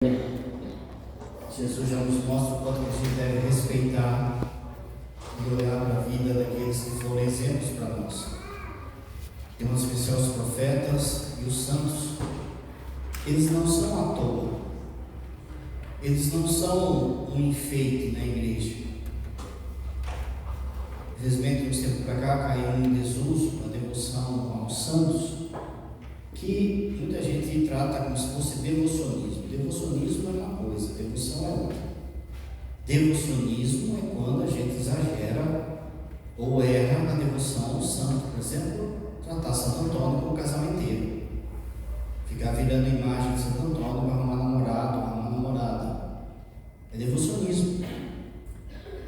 Jesus já nos mostra o quanto a gente deve respeitar e olhar para a vida daqueles que foram exemplos para nós. Em uma especial os profetas e os santos. Eles não são à toa. Eles não são um enfeite na igreja. Infelizmente, uns tempos para cá, caiu um desuso, uma devoção aos santos, que muita gente trata como se fosse devocionismo. Devocionismo é uma coisa, devoção é outra. Devocionismo é quando a gente exagera ou erra na devoção ao santo. Por exemplo, tratar Santo Antônio como casamenteiro, ficar virando imagem de Santo Antônio para arrumar namorado, arrumar namorada. É devocionismo.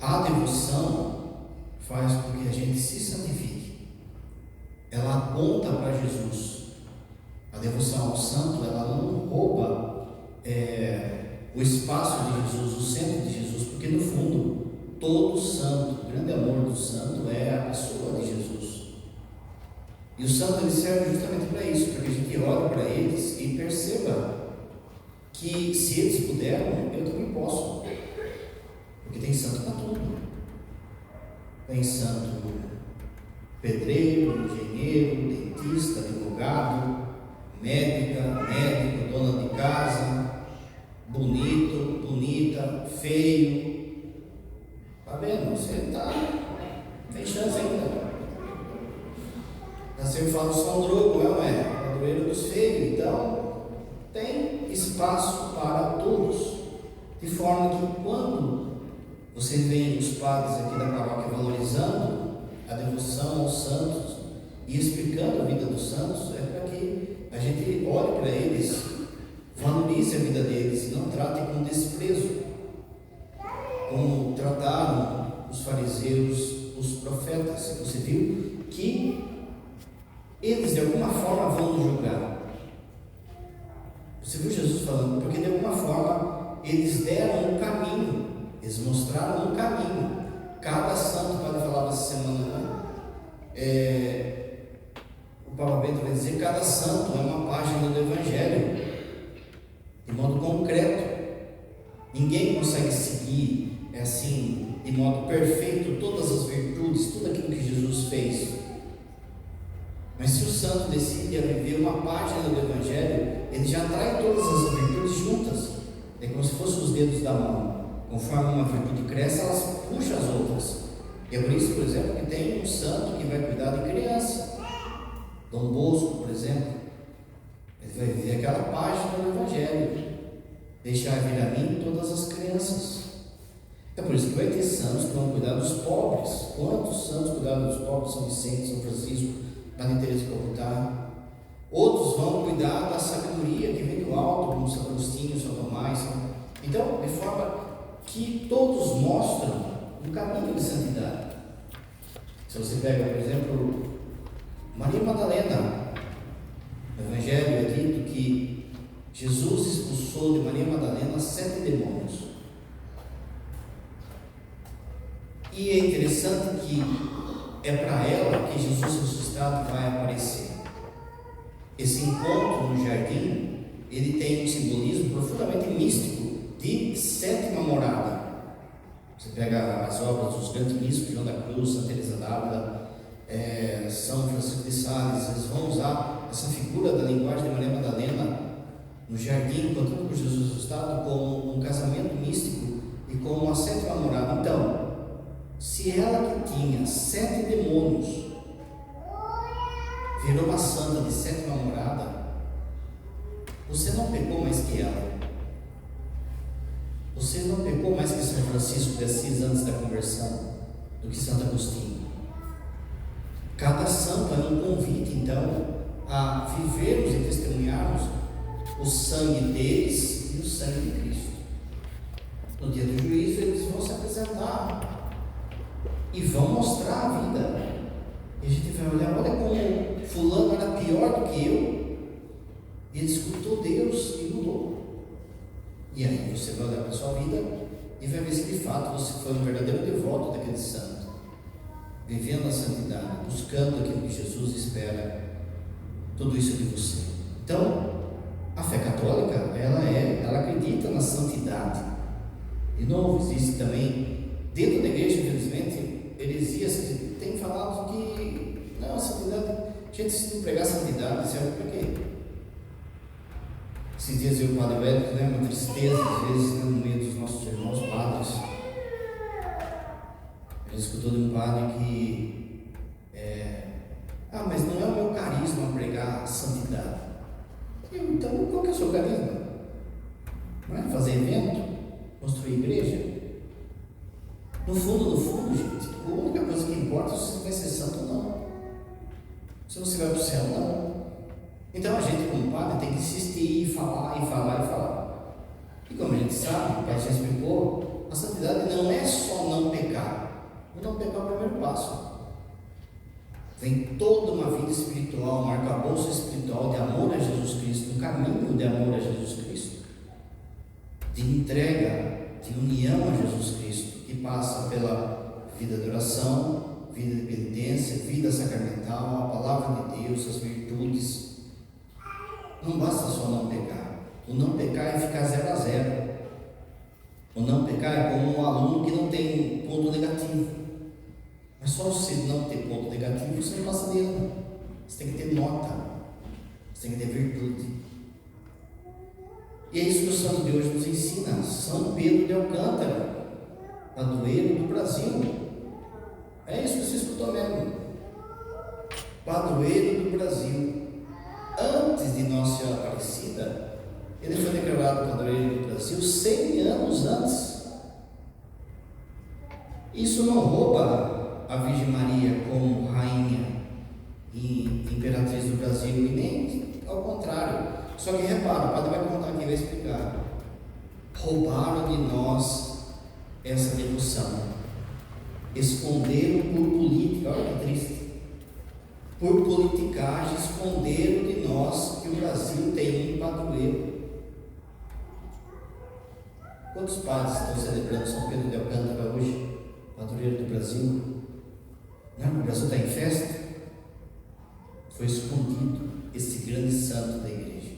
A devoção faz com que a gente se santifique. Ela aponta para Jesus. A devoção ao santo, ela não rouba o espaço de Jesus, o centro de Jesus, porque no fundo, todo santo, o grande amor do santo é a pessoa de Jesus. E o santo ele serve justamente para isso, para que a gente olhe para eles e perceba que se eles puderam, eu também posso. Porque tem santo para tudo. Tem santo pedreiro, engenheiro, dentista, advogado, médico, dona de casa, bonito, bonita, feio. Tá vendo? Você tem chance ainda. Eu falo só um drogo, não é? Padroeiro dos feios. Então, tem espaço para todos. De forma que quando você vê os padres aqui da paróquia valorizando a devoção aos santos e explicando a vida dos santos, é para que a gente olhe para eles, valorize a vida deles e não trate com desprezo, como trataram os fariseus, os profetas. Você viu que eles de alguma forma vão nos julgar. Você viu Jesus falando, porque de alguma forma eles deram um caminho, eles mostraram um caminho. Cada santo, o padre falava essa semana, o Papa Bento vai dizer, cada santo é uma página do Evangelho, de modo concreto. Ninguém consegue seguir assim, de modo perfeito, todas as virtudes, tudo aquilo que Jesus fez. Mas se o santo decide a viver uma página do Evangelho, ele já traz todas as virtudes juntas. É como se fossem os dedos da mão. Conforme uma virtude cresce, elas puxam as outras. E é por isso, por exemplo, que tem um santo que vai cuidar de criança. Dom Bosco, por exemplo, ele vai viver aquela página do Evangelho. Deixar vir a mim todas as crianças. É por isso que vai ter santos que vão cuidar dos pobres. Quantos santos cuidaram dos pobres? São Vicente, São Francisco, Maria Teresa de Calcutá. Outros vão cuidar da sabedoria que vem do alto, como São Agostinho, São Tomás. Então, de forma que todos mostram um caminho de santidade. Se você pega, por exemplo, Maria Madalena, no Evangelho é dito que Jesus expulsou de Maria Madalena 7 demônios. E é interessante que é para ela que Jesus ressuscitado vai aparecer. Esse encontro no jardim, ele tem um simbolismo profundamente místico de 7ª morada. Você pega as obras dos grandes místicos, João da Cruz, Santa Teresa d'Ávila, São Francisco de Sales, eles vão usar essa figura da linguagem de Maria Madalena no jardim, contando por Jesus ressuscitado, como um casamento místico e como uma 7ª morada. Então, se ela que tinha 7 demônios virou uma santa de 7ª morada, você não pecou mais que ela. Você não pecou mais que São Francisco de Assis antes da conversão, do que Santo Agostinho. Cada santo é um convite, então, a vivermos e testemunharmos o sangue deles e o sangue de Cristo. No dia do juízo, eles vão se apresentar e vão mostrar a vida. E a gente vai olhar, olha como fulano era pior do que eu, e ele escutou Deus e mudou. E aí você vai olhar para a sua vida e vai ver se de fato você foi um verdadeiro devoto daquele santo, vivendo a santidade, buscando aquilo que Jesus espera, tudo isso de você. Então, A fé católica, ela acredita na santidade. De novo, existe também, dentro da igreja, infelizmente, heresias que têm falado que, não, a santidade, gente, se não pregar santidade, serve para quê? Esses dias eu e o Padre Wellington, né, uma tristeza, às vezes, né, no meio dos nossos irmãos padres. A gente escutou de um padre que, mas não é o meu carisma pregar santidade. Então, qual que é o seu carisma? Não é fazer evento? Construir igreja? No fundo, gente, a única coisa que importa é se você vai ser santo ou não. Se você vai para o céu ou não. Então a gente, como padre, tem que insistir e falar. E como a gente sabe, o pai já explicou, a santidade não é só não pecar. O não pecar é o primeiro passo. Vem toda uma vida espiritual, um arcabouço espiritual de amor a Jesus Cristo, um caminho de amor a Jesus Cristo, de entrega, de união a Jesus Cristo, que passa pela vida de oração, vida de penitência, vida sacramental, a palavra de Deus, as virtudes. Não basta só não pecar. O não pecar é ficar 0 a 0. O não pecar é como um aluno que não tem ponto negativo. Mas só você não ter ponto negativo, você não passa de ano. Você tem que ter nota. Você tem que ter virtude. E é isso que o santo de hoje nos ensina. São Pedro de Alcântara, padroeiro do Brasil. É isso que você escutou mesmo. Padroeiro do Brasil. Antes de Nossa Senhora Aparecida, ele foi declarado padroeiro do Brasil 100 anos antes. Isso não rouba a Virgem Maria como rainha e imperatriz do Brasil, e nem ao contrário. Só que repara, o padre vai contar aqui, vai explicar. Roubaram de nós essa devoção, esconderam por política, olha que triste, por politicagem, esconderam de nós que o Brasil tem um padroeiro. Quantos padres estão celebrando São Pedro de Alcântara hoje, padroeiro do Brasil? Não, o Brasil está em festa. Foi escondido esse grande santo da igreja.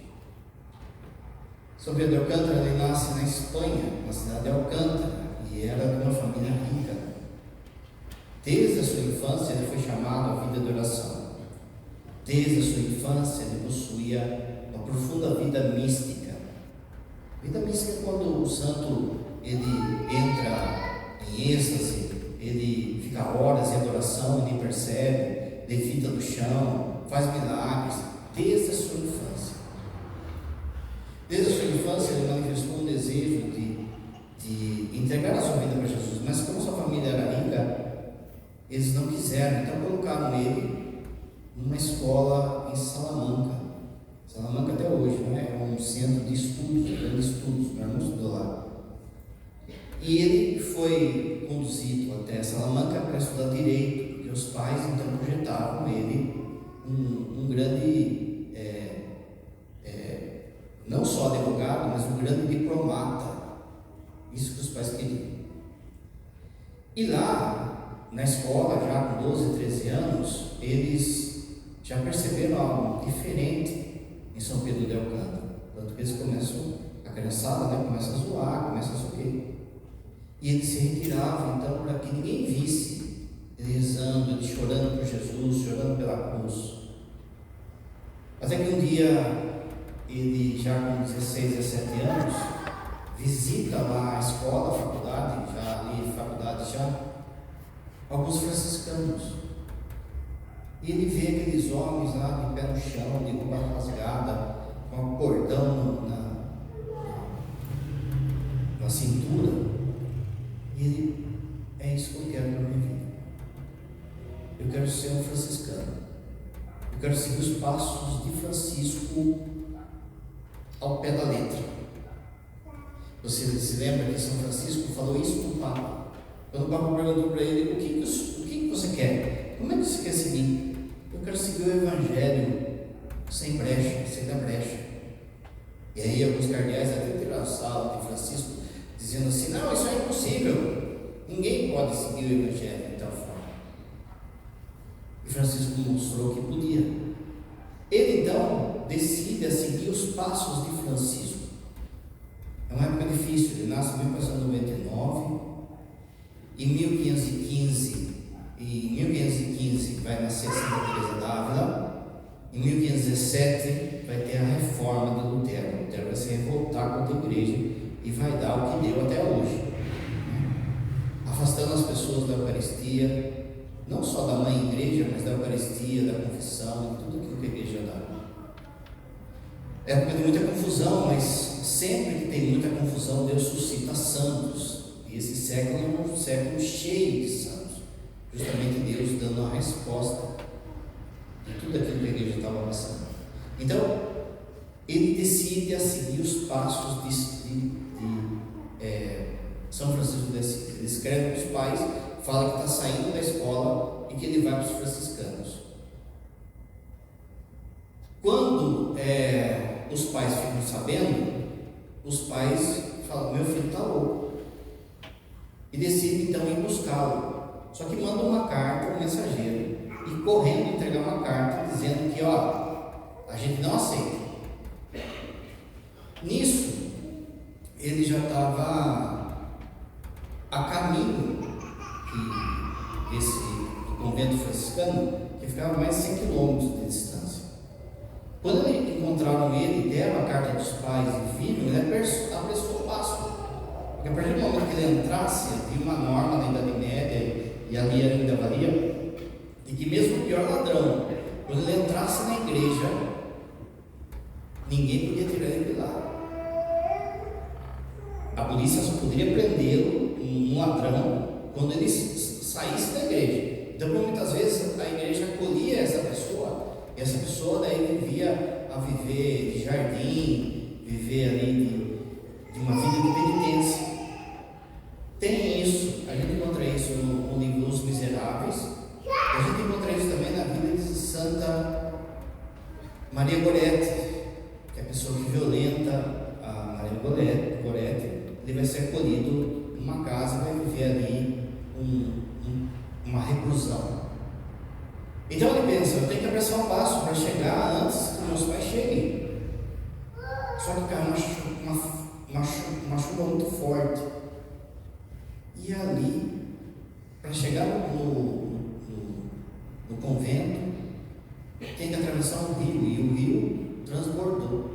São Pedro de Alcântara, ele nasce na Espanha, na cidade de Alcântara, e era de uma família rica. Desde a sua infância ele foi chamado à vida de oração. Desde a sua infância ele possuía uma profunda vida mística. Vida mística é quando o santo ele entra em êxtase, ele fica horas em adoração, ele percebe, levita do chão, faz milagres, desde a sua infância. Desde a sua infância ele manifestou um desejo de entregar a sua vida para Jesus, mas como sua família era rica, eles não quiseram, então colocaram ele numa escola em Salamanca. Salamanca até hoje, não é? É um centro de estudos, de grandes estudos, meu irmão estudou lá. E ele foi conduzido até Salamanca para estudar direito, porque os pais então projetavam ele um grande, não só advogado, mas um grande diplomata. Isso que os pais queriam. E lá, na escola, já com 12, 13 anos, eles já perceberam algo diferente em São Pedro de Alcântara. Tanto que eles começam, a criançada, né, começa a zoar, começa a sorrir. E ele se retirava, então, para que ninguém visse ele rezando, ele chorando por Jesus, chorando pela cruz. Até que um dia, ele já com 16, 17 anos, visita lá a escola, a faculdade já, alguns franciscanos. E ele vê aqueles homens lá de pé no chão, de roupa rasgada, com um cordão na cintura. E ele, é isso que eu quero para a minha vida. Eu quero ser um franciscano. Eu quero seguir os passos de Francisco ao pé da letra. Você se lembra que São Francisco falou isso para o Papa? Quando o Papa perguntou para ele, o que você quer? Como é que você quer seguir? Eu quero seguir o Evangelho sem brecha, sem dar brecha. E aí alguns cardeais até tiraram a sala de Francisco, dizendo assim, não, isso é impossível. Ninguém pode seguir o Evangelho de tal forma. E Francisco mostrou que podia. Ele então decide a seguir os passos de ele nasce em 1499, em 1515 vai nascer Santa Teresa d'Ávila, em 1517 vai ter a reforma de Lutero. Lutero vai se revoltar contra a igreja e vai dar o que deu até hoje, afastando as pessoas da Eucaristia, não só da mãe igreja, mas da Eucaristia, da confissão, de tudo aquilo que a igreja dá. É época de muita confusão, mas sempre que tem muita confusão, Deus suscita santos. E esse século é um século cheio de santos, justamente Deus dando a resposta de tudo aquilo que a igreja estava passando. Então, ele decide a seguir os passos de São Francisco de Assis. Ele escreve para os pais, fala que está saindo da escola e que ele vai para os franciscanos. Quando os pais ficam sabendo, os pais falam: meu filho está louco. E decide então ir buscá-lo. Só que manda uma carta para o mensageiro e correndo entregar uma carta dizendo que a gente não aceita. Nisso, ele já estava a caminho do convento franciscano, que ficava a mais de 100 quilômetros de distância. Quando encontraram ele, deram a carta dos pais e viram, ele apressou o passo. Porque a partir do momento que ele entrasse, havia uma norma na Idade Média, e ali ainda valia, de que mesmo o pior ladrão, quando ele entrasse na igreja, ninguém podia tirar ele de lá. A polícia só poderia prendê-lo, um ladrão, quando ele saísse da igreja. Então, muitas vezes, a igreja acolhia essa pessoa, e essa pessoa daí vivia a viver de jardim, viver ali de uma vida de penitência. Tem isso, a gente encontra isso no livro Os Miseráveis, a gente encontra isso também na vida de Santa Maria Goretti, que é a pessoa que violenta a Maria Goretti, ele vai ser acolhido numa casa e vai viver ali uma reclusão. Então ele pensa: eu tenho que apressar um passo para chegar antes que meus pais cheguem. Só que caiu uma chuva muito forte. E ali, para chegar no convento, tem que atravessar um rio, e o rio transbordou.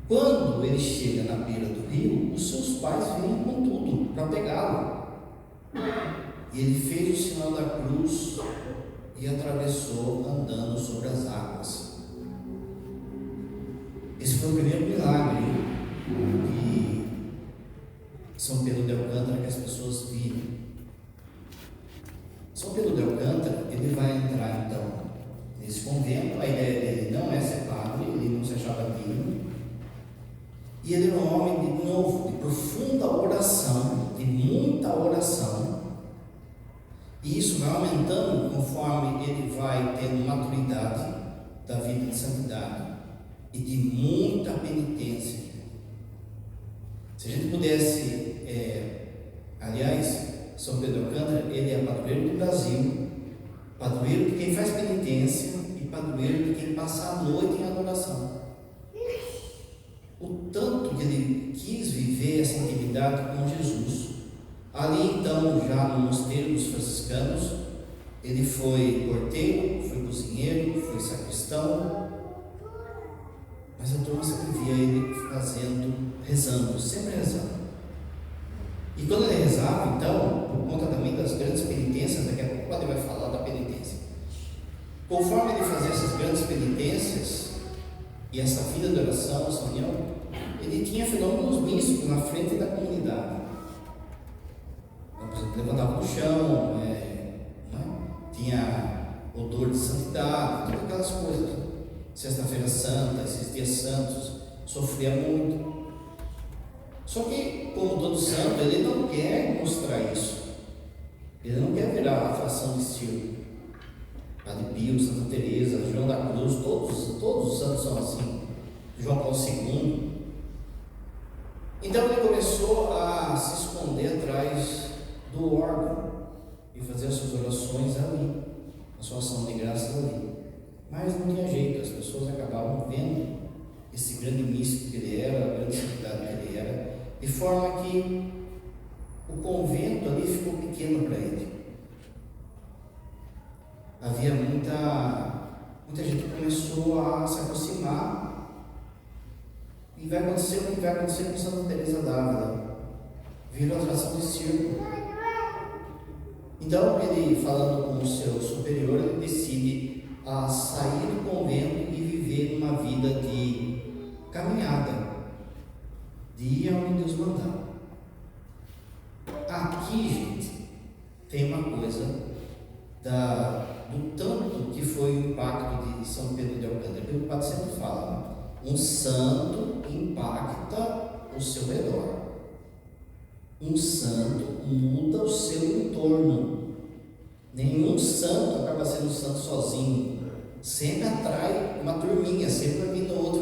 Quando ele chega na beira do rio, os seus pais vêm com tudo para pegá-lo. E ele fez o sinal da cruz e atravessou andando sobre as águas. Esse foi o primeiro milagre de São Pedro de Alcântara que as pessoas viram. São Pedro de Alcântara, ele vai entrar então nesse convento. A ideia dele não é ser padre, ele não se achava digno. E ele era um homem de novo, de profunda oração, de muita oração. E isso vai aumentando conforme ele vai tendo maturidade da vida de santidade e de muita penitência. Se a gente pudesse, aliás, São Pedro de Alcântara, ele é padroeiro do Brasil, padroeiro de quem faz penitência e padroeiro de quem passa a noite em adoração. O tanto que ele quis viver essa intimidade com Jesus. Ali então, já no mosteiro dos franciscanos, ele foi porteiro, foi cozinheiro, foi sacristão, mas a turma sempre via ele rezando, sempre rezando. E quando ele rezava, então, por conta também das grandes penitências, daqui a pouco o padre vai falar da penitência. Conforme ele fazia essas grandes penitências e essa vida de oração, essa união, ele tinha fenômenos místicos na frente da comunidade. Por exemplo, levantava no chão, tinha odor de santidade, todas aquelas coisas. Sexta-feira Santa, esses dias santos, sofria muito. Só que, como todo santo, ele não quer mostrar isso. Ele não quer virar uma atração de estilo. Padre Pio, Santa Teresa, João da Cruz, todos os santos são assim. João Paulo II. Então ele começou a se esconder atrás do órgão e fazer as suas orações ali, a sua ação de graça ali. Mas não tinha jeito, as pessoas acabavam vendo esse grande místico que ele era, a grande santidade que ele era. de forma que o convento ali ficou pequeno para ele. Havia muita gente que começou a se aproximar, e vai acontecer o que vai acontecer com Santa Teresa d'Ávila, virou atração de circo. Então ele, falando com o seu superior, ele decide a sair do convento e viver uma vida de caminhada, de ir aonde Deus mandar. Aqui, gente, tem uma coisa do tanto que foi o impacto de São Pedro de Alcântara, que o padre sempre fala, né? Um santo impacta o seu redor, um santo muda o seu entorno. Nenhum santo acaba sendo santo sozinho, sempre atrai uma turminha, sempre vai vir no outro,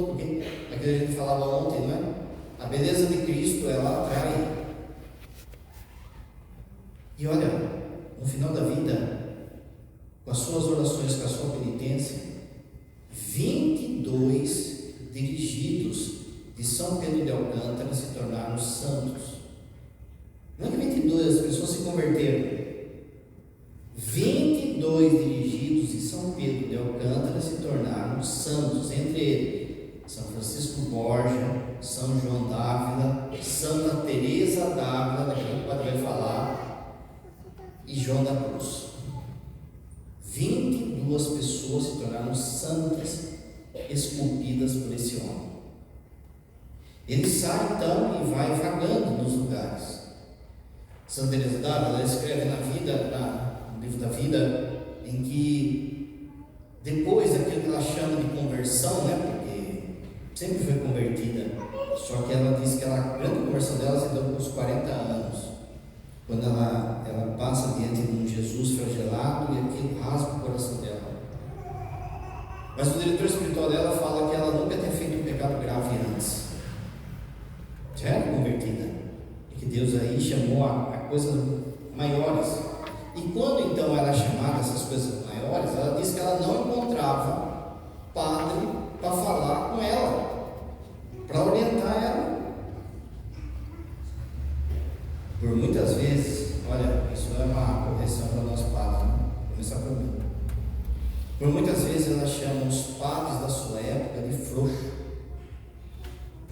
porque aquilo que a gente falava ontem, não é? A beleza de Cristo, ela atrai. E olha, no final da vida, com as suas orações, com a sua penitência, 22 dirigidos de São Pedro de Alcântara se tornaram santos. Não é que 22 pessoas se converteram. 22 dirigidos de São Pedro de Alcântara se tornaram santos, entre eles São Francisco Borja, São João d'Ávila, Santa Teresa d'Ávila, daqui a pouco o padre vai falar, e João da Cruz. 22 pessoas se tornaram santas, esculpidas por esse homem. Ele sai então e vai vagando nos lugares. Santa Teresa d'Ávila escreve no livro da vida, em que depois daquilo que ela chama de conversão, né, porque sempre foi convertida, só que ela diz que a grande conversão dela se deu com os 40 anos, quando ela passa diante de um Jesus flagelado e aquilo rasga o coração dela. Mas o diretor espiritual dela fala que ela nunca tinha feito um pecado grave antes, já era convertida, e que Deus aí chamou a coisas maiores. E quando então ela é chamada a essas coisas maiores, ela diz que ela não encontrava padre para falar com ela, para orientar ela. Por muitas vezes, olha, isso é uma correção para o nosso padre, né? Vou começar por mim. Por muitas vezes ela chama os padres da sua época de frouxo.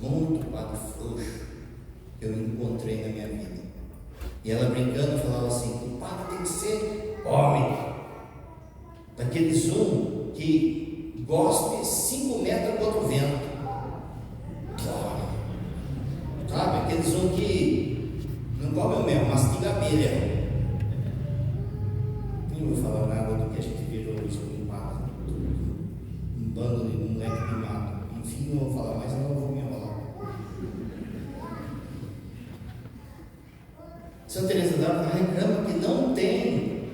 Muito padre frouxo que eu encontrei na minha vida. E ela brincando falava assim: o padre tem que ser homem, daqueles que gospe 5 metros contra o vento, sabe? Aqueles que não come o mel, mastiga a abelha. Nem vou falar nada do que a gente virou isso com o padre, um bando de moleque mimado. Enfim, não vou falar mais, eu não vou me enrolar. Santa Teresa d'Ávila reclama que não tem,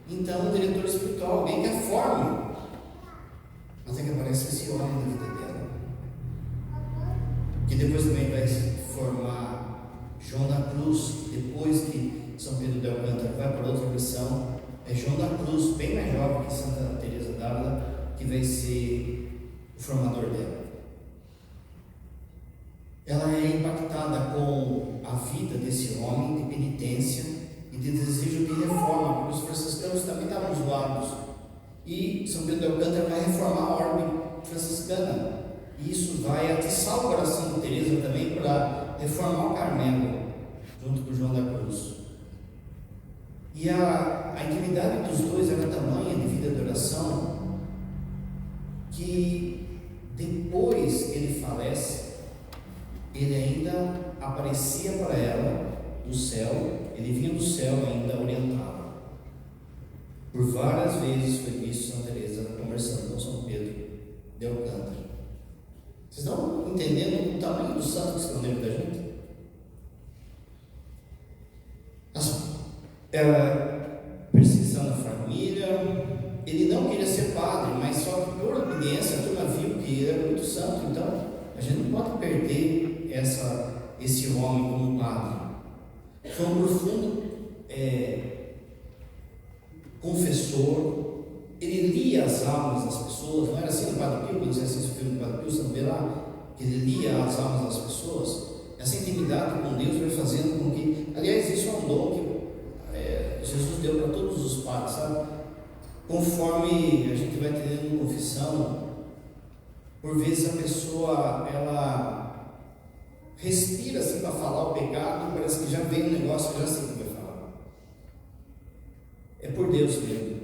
então, um diretor espiritual, alguém que a forme. Mas é que aparece esse homem na vida dela, que depois também vai se formar João da Cruz. Depois que São Pedro de Alcântara vai para outra missão, é João da Cruz, bem mais jovem que Santa Teresa d'Ávila, que vai ser o formador dela. Ela é impactada com a vida desse homem de penitência e de desejo de reforma, porque os franciscanos também estavam zoados. E São Pedro de Alcântara vai reformar a ordem franciscana. E isso vai atiçar o coração de Teresa também para reformar o Carmelo, junto com João da Cruz. E a intimidade dos dois era tamanha de vida de oração, que depois que ele falece, ele ainda aparecia para ela do céu, ele vinha do céu e ainda orientava. Por várias vezes foi visto Santa Teresa conversando com São Pedro de Alcântara. Vocês estão entendendo o tamanho do santo que estão dentro da gente? Perseguição na família. Ele não queria ser padre, mas só que por obediência a turma viu que ele era muito santo. Então a gente não pode perder esse homem como padre. Foi um profundo confessor. Ele lia as almas das pessoas. Não era assim no Padre Pio? Não sei se o filme do Padre Pio, você não vê lá, que ele lia as almas das pessoas. Essa intimidade fato, sabe? Conforme a gente vai tendo confissão, por vezes a pessoa, ela respira assim para falar o pecado, parece que já vem um negócio, já sei o que vai falar. É por Deus mesmo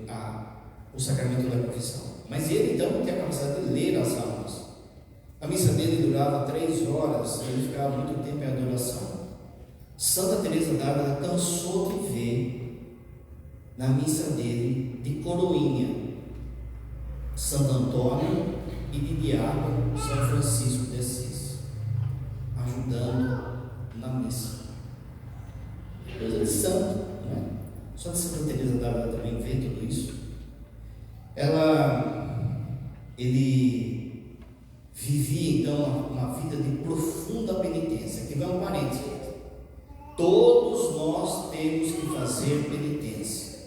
o sacramento da confissão. Mas ele então tem a capacidade de ler as almas. A missa dele durava 3 horas, ele ficava muito tempo em adoração. Santa Teresa d'Ávila cansou de ver na missa dele, de coroinha, Santo Antônio e de diácono São Francisco de Assis, ajudando na missa. Coisa de santo, não é? Só de Santa Teresa d'Ávila também vê tudo isso. Ele vivia então uma vida de profunda penitência. Aqui vai um parênteses. Todos nós temos que fazer penitência.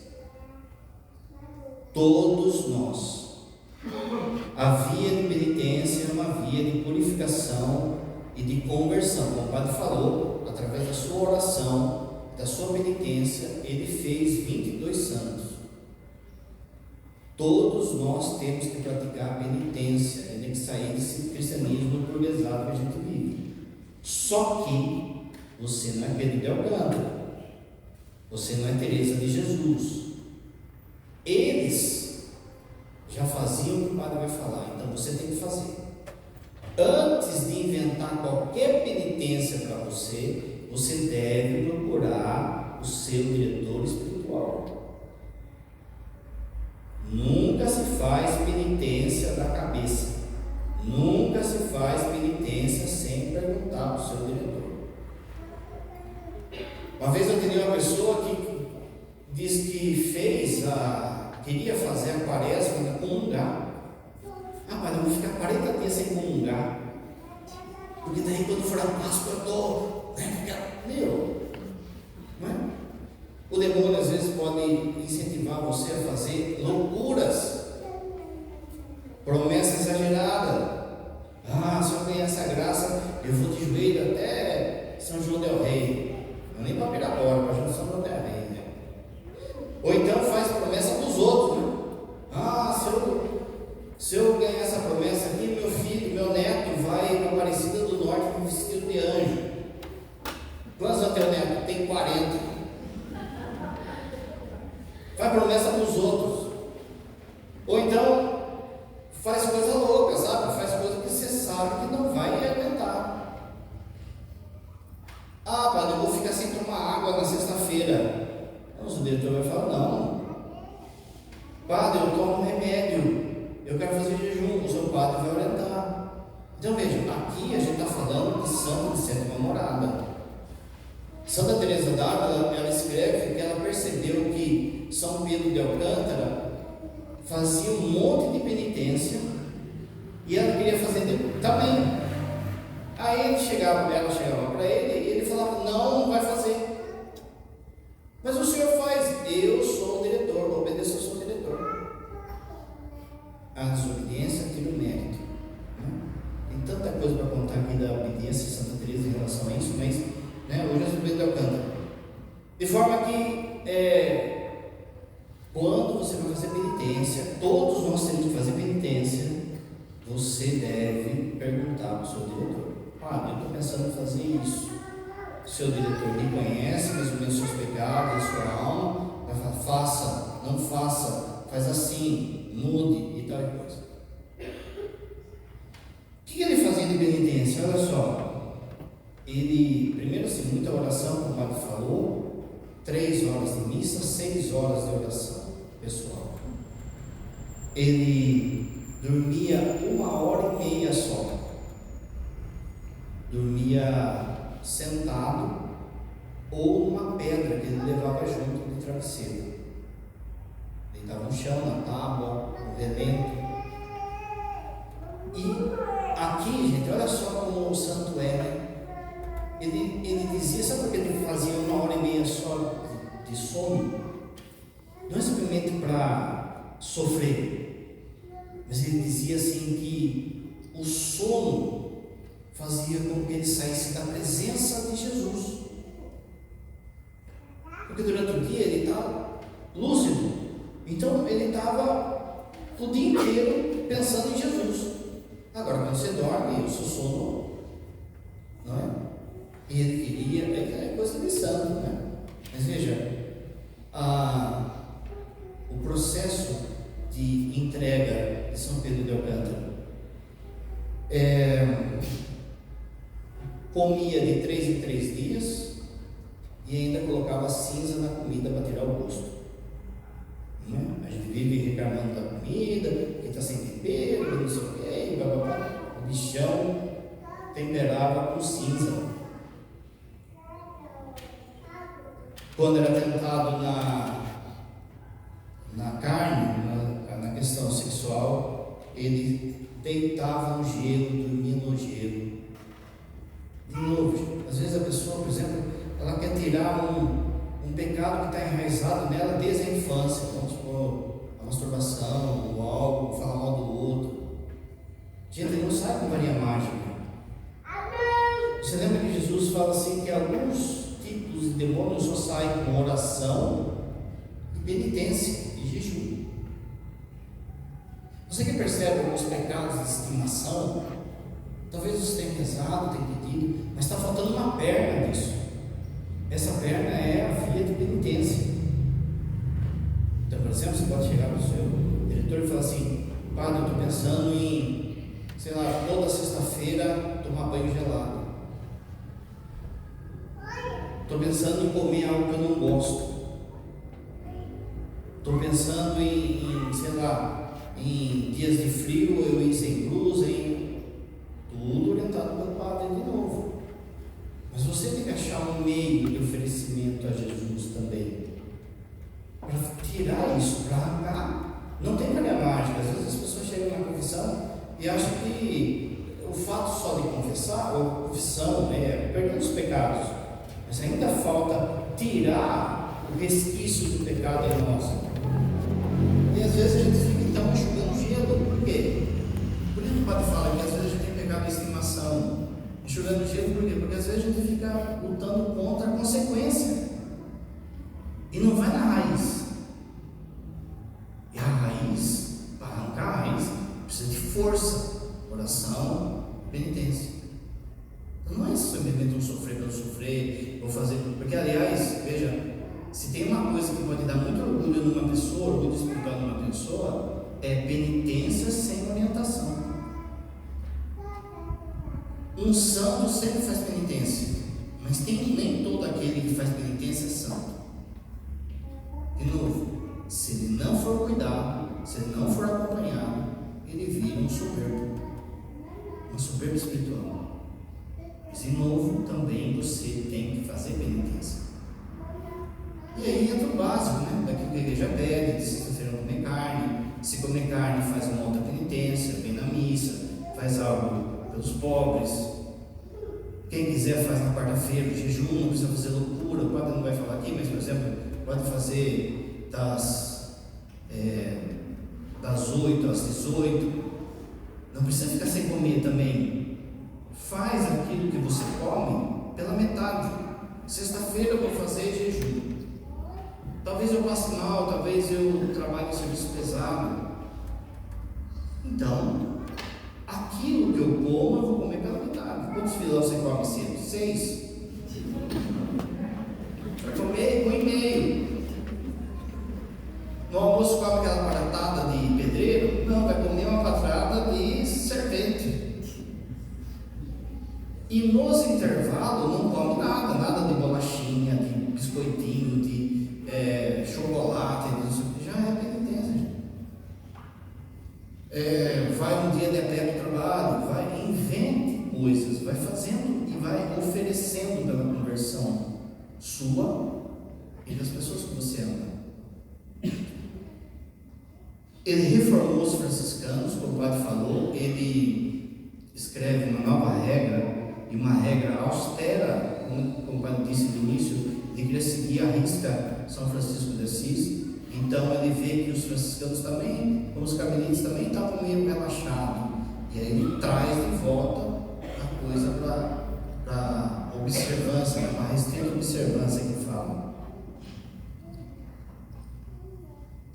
Todos nós. A via de penitência é uma via de purificação e de conversão. Como o padre falou, através da sua oração, da sua penitência, ele fez 22 santos. Todos nós temos que praticar a penitência, tem que sair desse cristianismo burguesado que a gente vive. Só que você não é Pedro de Alcântara, você não é Teresa de Jesus. Eles já faziam o que o padre vai falar, então você tem que fazer. Antes de inventar qualquer penitência para você, você deve procurar o seu diretor espiritual. Nunca se faz penitência da cabeça. Nunca se faz penitência sem perguntar para o seu diretor. Uma vez eu atendi uma pessoa que disse que queria fazer a quaresma e comungar. Mas eu vou ficar 40 dias sem comungar, porque daí quando for a Páscoa eu estou, não é? O demônio às vezes pode incentivar você a fazer loucuras, promessa exagerada. Se eu ganhar essa graça, eu vou de joelho até São João del Rei, não nem para Pirapora, para São João del Rei, né? Ou então faz promessa dos outros, né? Se eu ganhar essa promessa aqui, meu filho, meu neto vai para Aparecida do Norte com vestido de anjo. Quantos anos teu neto? Tem 40. Faz promessa para os outros. Ou então faz coisa louca, sabe? Faz coisa que você sabe que não vai aguentar. Padre, eu vou ficar sem tomar água na sexta-feira. O diretor vai falar, não. Padre, eu tomo remédio, eu quero fazer jejum, o seu padre vai orientar. Então veja, aqui a gente está falando de santo de sétima morada. Santa Teresa d'Ávila, ela escreve que ela percebeu que São Pedro de Alcântara fazia um monte de penitência e ela queria fazer também. Aí ela chegava para ele e ele falava, não vai fazer. Mas o senhor faz. Eu sou o diretor, obedeço ao seu diretor. A desobediência tira o mérito, né? Tem tanta coisa para contar aqui da obediência de Santa Teresa em relação a isso, mas hoje é São Pedro de Alcântara. De forma que quando você vai fazer penitência, todos nós temos que fazer penitência, você deve perguntar para o seu diretor. Eu estou pensando em fazer isso. Seu diretor lhe conhece mais ou menos seus pecados, a sua alma, vai falar, faça, não faça, faz assim, mude e tal coisa. O que ele fazia de penitência? Olha só, ele, primeiro assim, muita oração, como o padre falou, 3 horas de missa, 6 horas de oração pessoal. Ele dormia 1h30 só. Dormia sentado ou numa pedra que ele levava junto de travesseiro. Deitava no chão, na tábua, no relento. E aqui, gente, olha só como o santo é, né? Ele dizia, sabe por que ele fazia 1h30 só de sono? Não é simplesmente para sofrer, mas ele dizia assim que o sono fazia com que ele saísse da presença de Jesus, porque durante o dia ele está lúcido, Então ele estava o dia inteiro pensando em Jesus. Agora, quando você dorme, o seu sono, não é? E ele queria, é coisa de santo, né? Mas veja, o processo de entrega de São Pedro de Alcântara, comia de 3 em 3 dias e ainda colocava cinza na comida para tirar o gosto. Né? A gente vive reclamando da comida, que está sem tempero, não sei o que, blá blá blá. O bichão temperava com cinza. Quando era tentado na carne, na questão sexual, ele deitava no gelo, dormia no gelo. De novo, às vezes a pessoa, por exemplo, ela quer tirar um pecado que está enraizado nela desde a infância, vamos supor, a masturbação, o álcool, falar mal do outro. Gente, ele não sai com varinha mágica. Você lembra que Jesus fala assim que alguns tipos de demônios só saem com oração e penitência e jejum. Você que percebe alguns pecados de estimação, talvez você tenha rezado, tenha pedido, mas está faltando uma perna nisso. Essa perna é a via de penitência. Então, por exemplo, você pode chegar para o seu diretor e falar assim: padre, eu estou pensando em, sei lá, toda sexta-feira tomar banho gelado. Estou pensando em comer algo que eu não gosto. Estou pensando em, sei lá, em dias de frio eu ir sem blusa, tudo orientado pelo padre de novo. Mas você tem que achar um meio de oferecimento a Jesus também, para tirar isso, para arrancar. Não tem varinha mágica. Às vezes as pessoas chegam na confissão e acham que o fato só de confessar, ou confissão, é perder os pecados, mas ainda falta tirar o resquício do pecado em nós. E às vezes a gente fica então enxugando gelo. Por quê? Por isso o padre fala que às vezes a gente tem pecado de estimação, enxugando gelo. Por quê? Porque às vezes a gente fica lutando contra a consequência e não vai na raiz. E a raiz, para arrancar a raiz, precisa de força, oração, penitência. Então não é simplesmente um sofrer pelo sofrer, vou fazer, porque aliás, veja, se tem uma coisa que pode dar muito orgulho numa pessoa, orgulho espiritual numa pessoa, é penitência sem orientação. Um santo sempre faz penitência, mas nem todo aquele que faz penitência é santo. De novo, se ele não for cuidado, se ele não for acompanhado, ele vira um soberbo espiritual. Mas de novo, também você tem que fazer penitência. E aí entra o básico, né? Daquilo que a igreja pede, de sexta-feira não comer carne. Se comer carne, faz uma outra penitência, vem na missa, faz algo pelos pobres. Quem quiser faz na quarta-feira, jejum, não precisa fazer loucura. O padre não vai falar aqui, mas por exemplo, pode fazer das 8 às 18. Não precisa ficar sem comer também. Faz aquilo que você come pela metade. Sexta-feira eu vou fazer jejum. Talvez eu passe mal, talvez eu trabalhe em serviço pesado. Então, aquilo que eu como, eu vou comer pela metade. Quantos filhos você come cedo? 6. Vai comer 1,5. No almoço come aquela baratada de pedreiro? Não, vai comer uma patrada de servente. E nos intervalos não come nada de bolachinha, de biscoitinho, de chocolate, já é penitência. Vai um dia de a pé para o trabalho, invente coisas, vai fazendo e vai oferecendo pela conversão sua e das pessoas que você ama. Ele reformou os franciscanos, como o padre falou, ele escreve uma nova regra, e uma regra austera, como o padre disse no início, ele queria seguir a risca São Francisco de Assis. Então ele vê que os franciscanos também, como os carmelitas também, estavam meio relaxados, e aí ele traz de volta a coisa para observância, uma restrita observância que fala.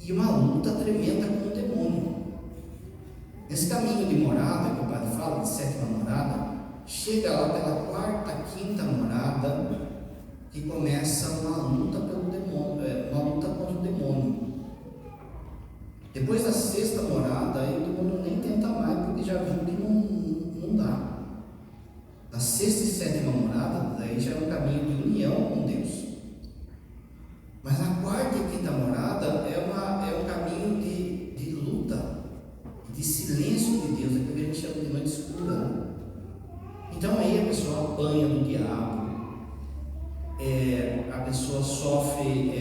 e uma luta tremenda com o demônio. Esse caminho de morada que o padre fala, de 7ª morada, chega lá pela 4ª, 5ª morada, que começa uma luta pelo demônio, uma luta contra o demônio. Depois da 6ª morada, aí o demônio nem tenta mais, porque já viu que não dá. Na 6ª e 7ª morada, daí já é um caminho de união com Deus. Mas na 4ª e 5ª morada é um caminho de luta, de silêncio de Deus, é que a gente chama de noite escura, né? Então aí a pessoa apanha do diabo, a pessoa sofre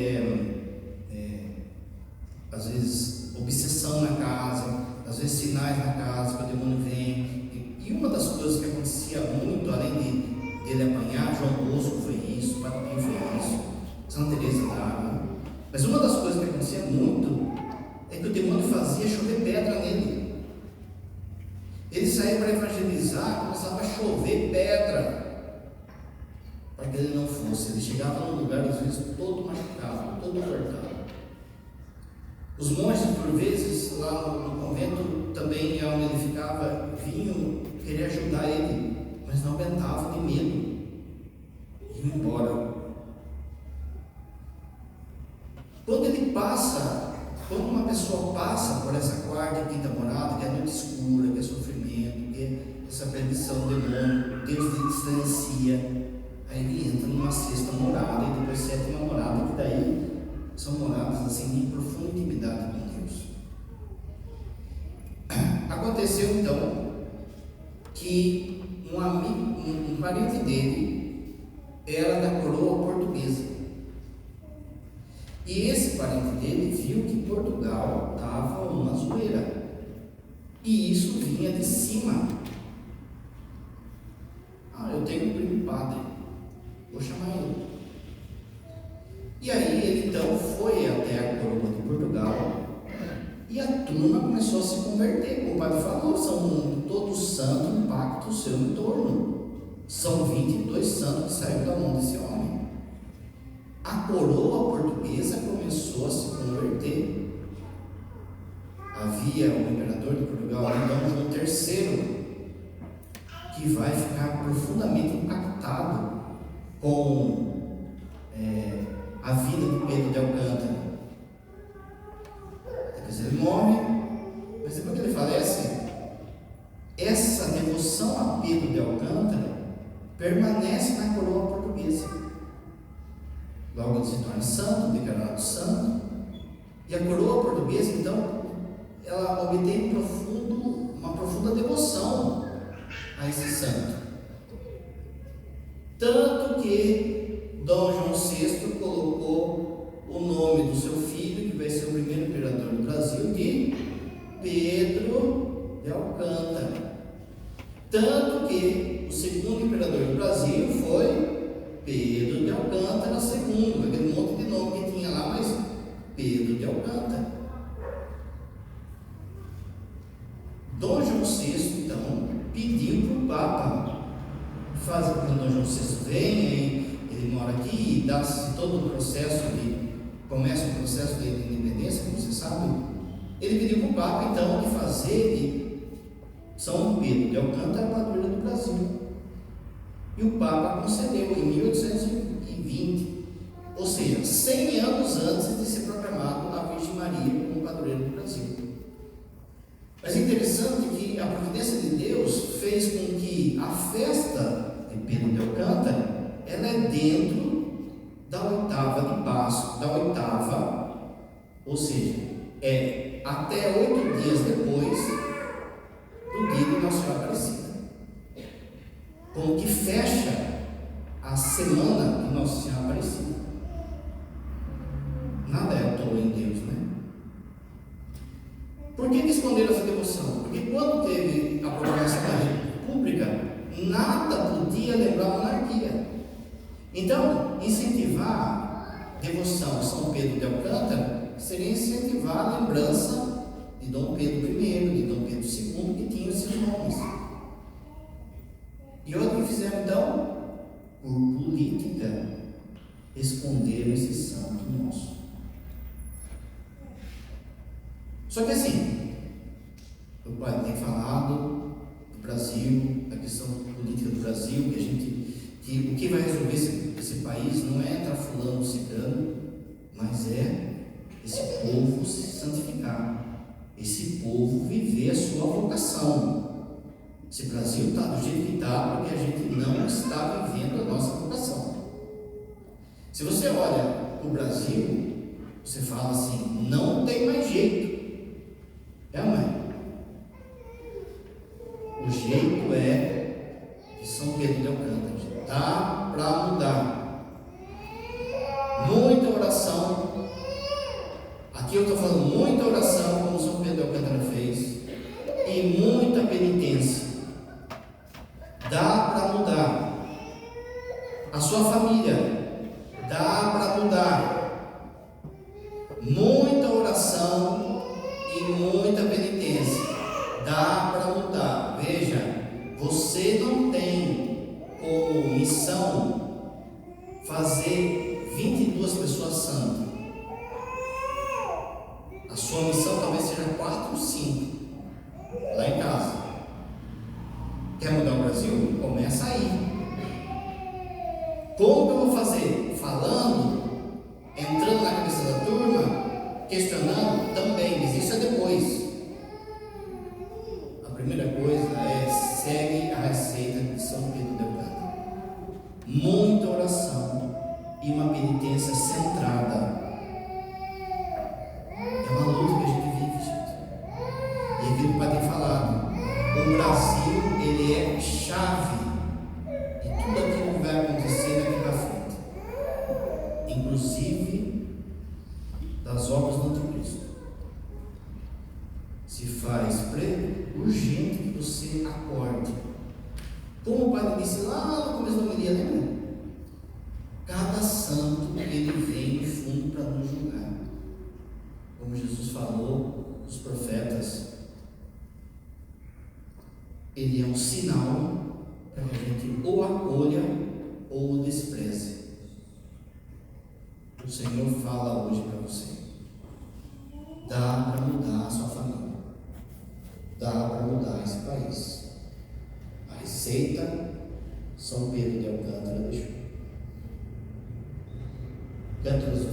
às vezes obsessão na casa, às vezes sinais na casa que o demônio vem. E uma das coisas que acontecia muito, além dele apanhar, João Bosco foi isso, Padre Pio foi isso, Santa Teresa d'Ávila. Mas uma das coisas que acontecia muito é que o demônio fazia chover pedra nele. Ele saía para evangelizar, começava a chover pedra para que ele não fosse. Ele chegava num lugar, às vezes, todo machucado, todo cortado. Os monges, por vezes, lá no convento, também, onde ele ficava, vinham querer ajudar ele, mas não aguentavam de medo, iam embora. Quando uma pessoa passa por essa 4ª e 5ª morada, que é noite escura, que é sofrimento, que é essa perdição do demônio, Deus lhe distancia, aí ele entra numa 6ª morada e depois 7ª morada, que daí são moradas assim de profunda intimidade com Deus. Aconteceu então que um parente dele era da coroa portuguesa. E esse parente dele viu que Portugal estava uma zoeira. E isso vinha de cima. Eu tenho um primo padre, vou chamar ele. E aí ele então foi até a coroa de Portugal e a turma começou a se converter. Como o padre falou, são todos santos um pacto seu em torno. São 22 santos que saíram da mão desse homem. A coroa portuguesa começou a se converter. Havia o imperador de Portugal, então João III, que vai ficar profundamente impactado com a vida de Pedro de Alcântara. Depois ele morre, mas depois que ele falece, essa devoção a Pedro de Alcântara permanece na coroa portuguesa. Logo ele se torna santo, declarado santo, e a coroa portuguesa então ela obtém uma profunda devoção a esse santo, tanto que Dom João VI colocou o nome do seu filho, que vai ser o primeiro imperador do Brasil, de Pedro de Alcântara, tanto que o segundo imperador do Brasil foi Pedro de Alcântara II, aquele monte de nome que tinha lá, mas Pedro de Alcântara. Dom João VI, então, pediu para o Papa fazer, quando Dom João VI vem, ele mora aqui e dá-se todo o processo começa o processo de independência, como você sabe. Ele pediu para o Papa, então, de fazer de São Pedro de Alcântara a padroeira do Brasil. E o Papa concedeu em 1820, ou seja, 100 anos antes de ser proclamado a Virgem Maria como padroeira do Brasil. Mas é interessante que a providência de Deus fez com que a festa de Pedro de Alcântara, ela é dentro da 8ª de Páscoa, ou seja, é até 8 dias depois do dia de Nossa Senhora Aparecida, como que fecha a semana de Nossa Senhora Aparecida. Nada é à toa em Deus, né? Por que esconderam essa devoção? Porque quando teve a proclamação da República, nada podia lembrar a monarquia. Então, incentivar a devoção a São Pedro de Alcântara seria incentivar a lembrança de Dom Pedro I, de Dom Pedro II, que tinham esses nomes. E outro que fizeram então, por política, esconderam esse santo nosso. Só que assim, o pai tem falado do Brasil, da questão política do Brasil, que o que vai resolver esse país não é entrar fulano, ciclano, mas é esse povo se santificar, esse povo viver a sua vocação. Esse Brasil está do jeito que está porque a gente não está vivendo a nossa vocação. Se você olha o Brasil, você fala assim, não tem mais jeito. É, mãe? O jeito é de São Pedro de Alcântara. Dá para mudar. Muita oração. Aqui eu estou falando muita oração, como São Pedro de Alcântara fez, e muita penitência. Dá para mudar. A sua família, dá para mudar. Muita oração e muita penitência, dá para mudar. Veja, você não tem como missão fazer 22 pessoas santas. A sua missão talvez seja 4 ou 5 lá em casa. Quer mudar o Brasil? Começa aí. Como que eu vou fazer? Falando, entrando na cabeça da turma, questionando também, mas isso é depois. A primeira coisa é segue a receita de São Pedro de Alcântara. Muita oração e uma penitência centrada. É uma luta que a gente vive, gente. E aquilo que o pai tem falado, o Brasil, ele é chave de tudo aquilo que vai acontecer daqui para frente, inclusive das obras do anticristo. Se faz urgente que você acorde. Como o padre disse lá no começo da homilia, lembra? Cada santo ele vem no fundo para nos julgar. Como Jesus falou, os profetas, ele é um sinal para que a gente ou acolha ou o despreze. O Senhor fala hoje para você: dá para mudar a sua família, dá para mudar esse país. A receita São Pedro de Alcântara deixou.